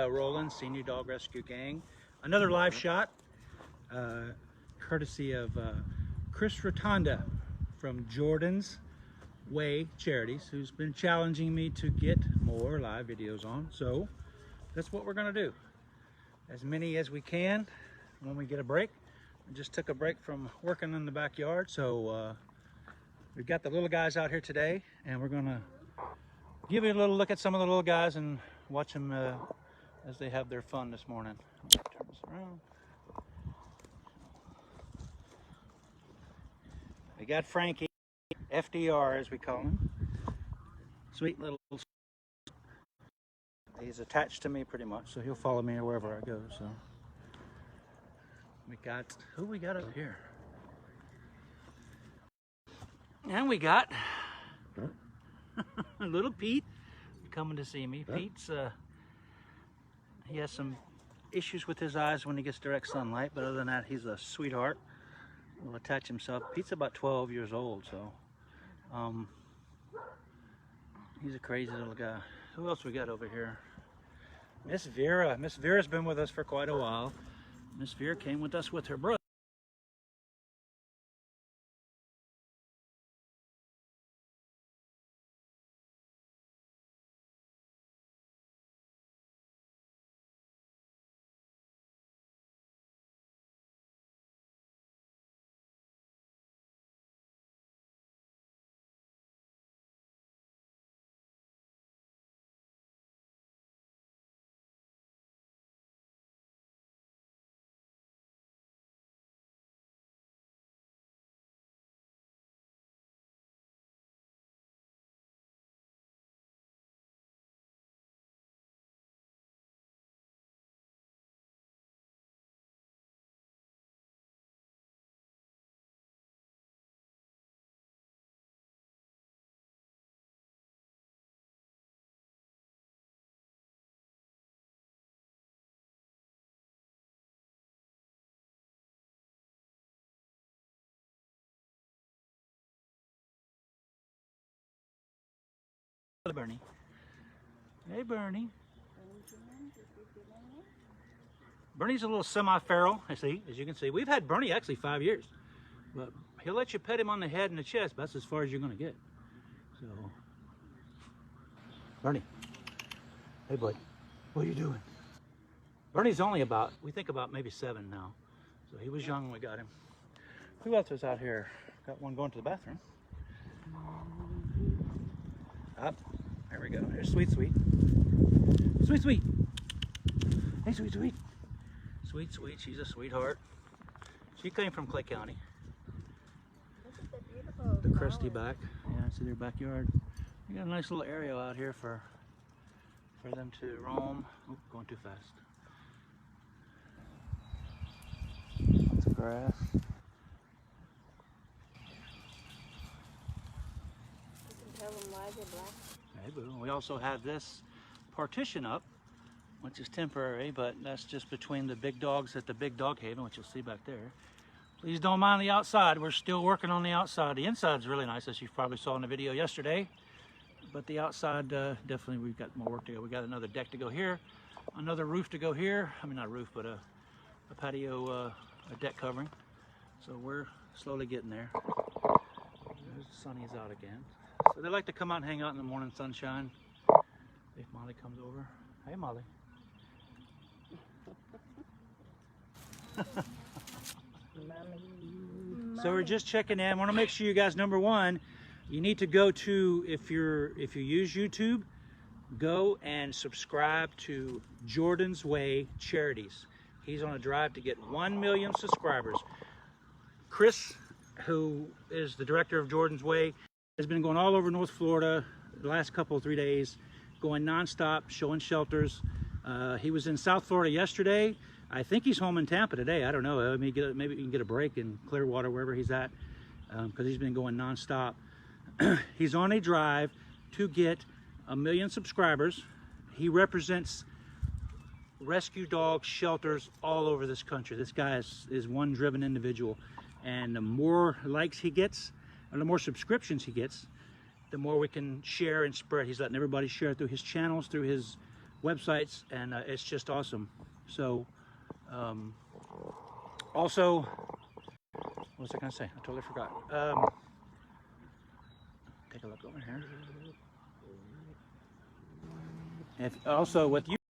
Roland, Senior Dog Rescue Gang. Another live shot, courtesy of Chris Rotonda from Jordan's Way Charities, who's been challenging me to get more live videos on. So that's what we're gonna do. As many as we can when we get a break. I just took a break from working in the backyard, so we've got the little guys out here today, and we're gonna give you a little look at some of the little guys and watch them as they have their fun this morning. Turn this around. We got Frankie, FDR as we call him. Sweet little. He's attached to me pretty much, so he'll follow me wherever I go. So we got, who we got up here? And we got little Pete coming to see me. Pete's he has some issues with his eyes when he gets direct sunlight, but other than that, he's a sweetheart. Will attach himself. Pete's about 12 years old, so he's a crazy little guy. Who else we got over here? Miss Vera. Miss Vera's been with us for quite a while. Miss Vera came with us with her brother. Bernie. Hey, Bernie. Bernie's a little semi-feral, as you can see. We've had Bernie actually 5 years, but he'll let you pet him on the head and the chest, but that's as far as you're going to get. So, Bernie. Hey, bud. What are you doing? Bernie's only about, we think about maybe 7 now. So he was young when we got him. Who else is out here? Got one going to the bathroom. Up. There we go. There's Sweet Sweet. Sweet Sweet. Hey, Sweet Sweet. Sweet Sweet. She's a sweetheart. She came from Clay County. The crusty back. Yeah, see their backyard. We got a nice little area out here for them to roam. Oh, going too fast. Lots of grass. Hey, boo. We also have this partition up, which is temporary, but that's just between the big dogs at the big dog haven, which you'll see back there. Please don't mind the outside. We're still working on the outside. The inside's really nice, as you probably saw in the video yesterday. But the outside, definitely we've got more work to go. We got another deck to go here, another roof to go here. I mean, not a roof, but a patio, a deck covering. So we're slowly getting there. There's Sunny's out again. So they like to come out and hang out in the morning sunshine. If Molly comes over. Hey, Molly. So we're just checking in. I want to make sure you guys, number one, you need to go to, if you use YouTube, go and subscribe to Jordan's Way Charities. He's on a drive to get 1 million subscribers. Chris, who is the director of Jordan's Way, has been going all over North Florida the last 3 days, going nonstop, showing shelters. He was in South Florida yesterday. I think he's home in Tampa today. I don't know. Maybe you can get a break in Clearwater, wherever he's at, because he's been going nonstop. He's on a drive to get 1 million subscribers. He represents rescue dog shelters all over this country. This guy is one driven individual, and the more likes he gets, and the more subscriptions he gets, the more we can share and spread. He's letting everybody share through his channels, through his websites, and it's just awesome. So also, what was I gonna say? I totally forgot. Take a look over here. If also with you